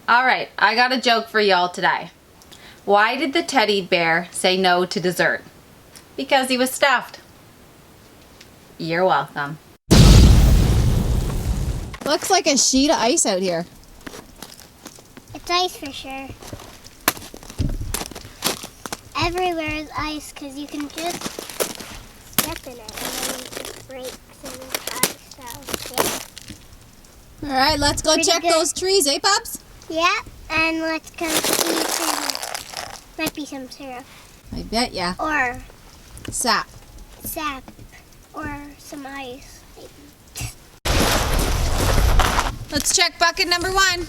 Alright, I got a joke for y'all today. Why did the teddy bear say no to dessert? Because he was stuffed. You're welcome. Looks like a sheet of ice out here. It's ice for sure. Everywhere is ice because you can just step in it and then it just breaks and it's ice. So, yeah. Alright, let's go check those trees, eh, pups? Yeah, and let's go see some, might be some syrup. I bet ya. Or Sap. sap. Or some ice, maybe. Let's check bucket number 1.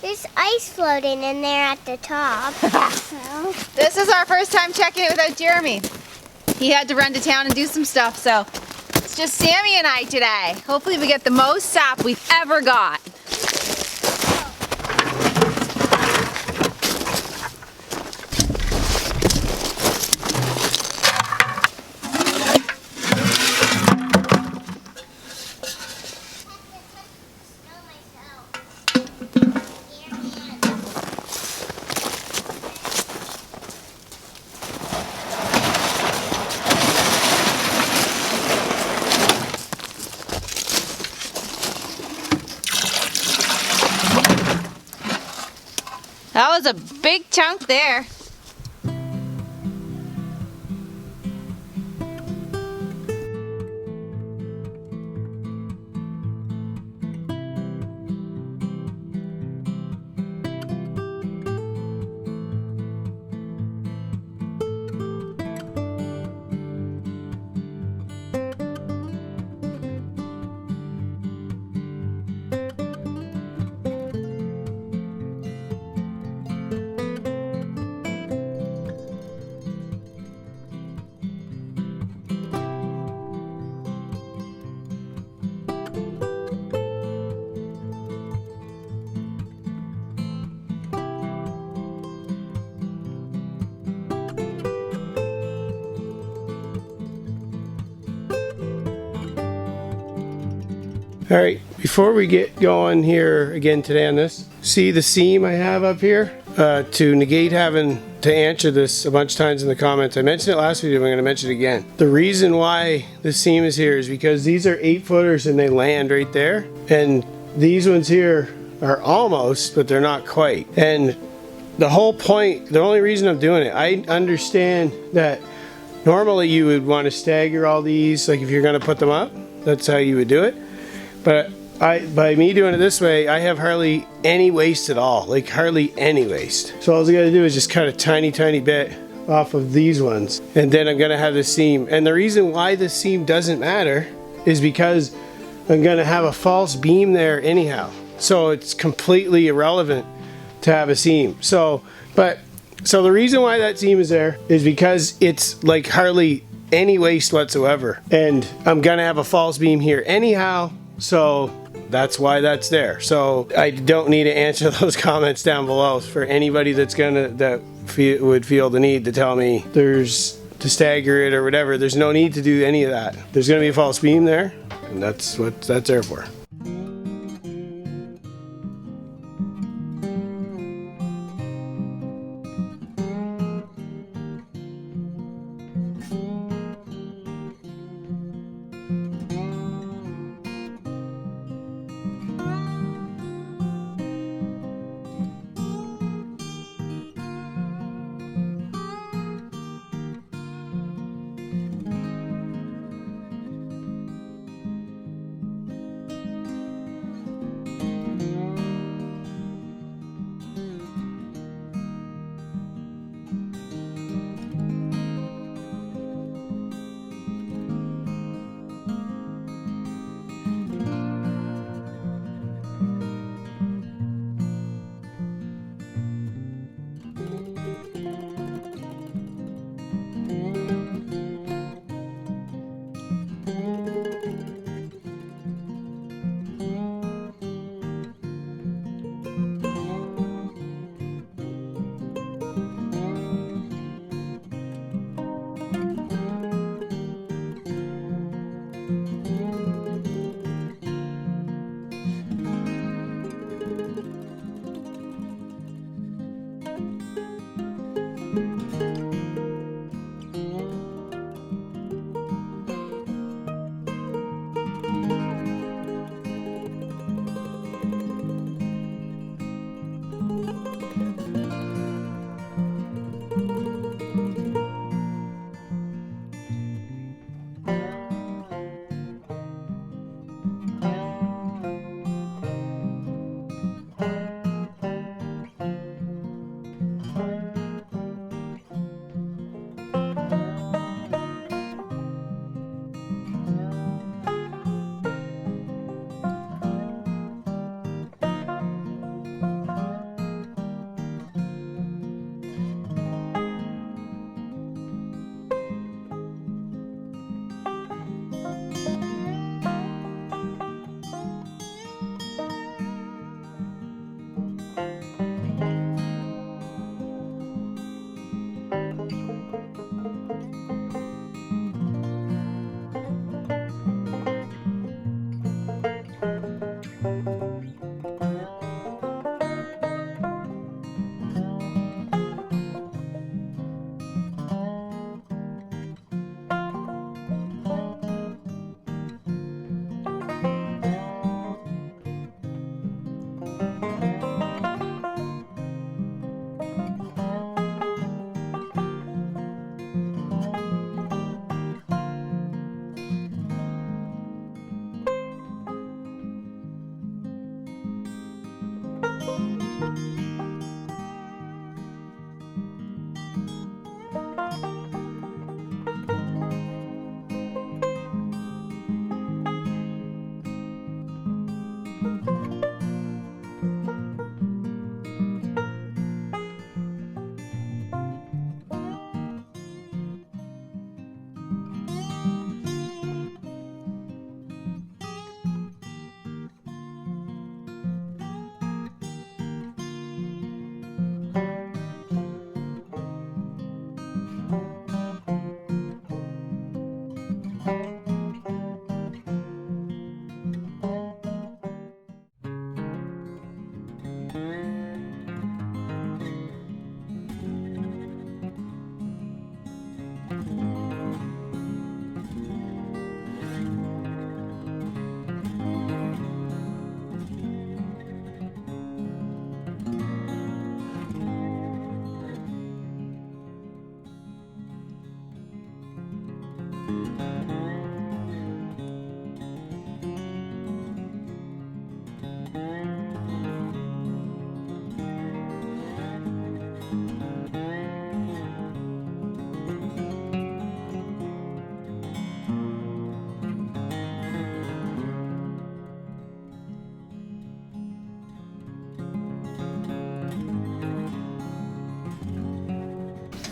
There's ice floating in there at the top. So. This is our first time checking it without Jeremy. He had to run to town and do some stuff, so it's just Sammy and I today. Hopefully we get the most sap we've ever got. That was a big chunk there. All right, before we get going here again today on this, see the seam I have up here? To negate having to answer this a bunch of times in the comments. I mentioned it last video, I'm going to mention it again. The reason why the seam is here is because these are 8-footers and they land right there. And these ones here are almost, but they're not quite. And the whole point, the only reason I'm doing it, I understand that normally you would want to stagger all these, like if you're going to put them up, that's how you would do it. But by me doing it this way, I have hardly any waste at all, like hardly any waste. So all I gotta do is just cut a tiny bit off of these ones, and then I'm gonna have the seam. And the reason why the seam doesn't matter is because I'm gonna have a false beam there anyhow. So it's completely irrelevant to have a seam. So the reason why that seam is there is because it's like hardly any waste whatsoever. And I'm gonna have a false beam here anyhow. So that's why that's there. So I don't need to answer those comments down below for anybody would feel the need to tell me there's to stagger it or whatever. There's no need to do any of that. There's going to be a false beam there, and that's what that's there for.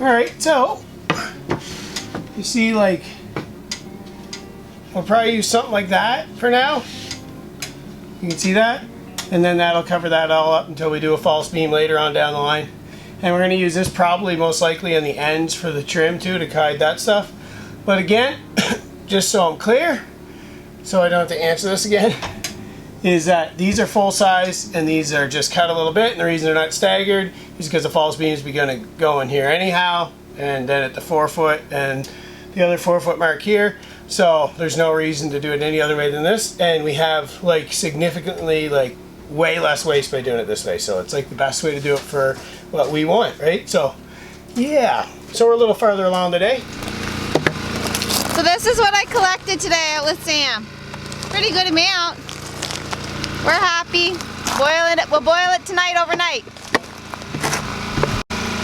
Alright, so you see, like, we'll probably use something like that for now. You can see that, and then that'll cover that all up until we do a false beam later on down the line. And we're going to use this probably most likely on the ends for the trim too, to hide that stuff. But again, just so I'm clear, so I don't have to answer this again, is that these are full size and these are just cut a little bit, and the reason they're not staggered is because the false beams are going to go in here anyhow, and then at the 4 foot and the other 4 foot mark here. So there's no reason to do it any other way than this, and we have like significantly like way less waste by doing it this way. So it's like the best way to do it for what we want, right? So yeah, so we're a little farther along today. So this is what I collected today out with Sam. Pretty good amount. We're happy. Boiling it. We'll boil it tonight overnight.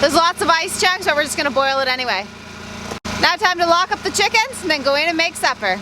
There's lots of ice chunks, but we're just going to boil it anyway. Now time to lock up the chickens and then go in and make supper.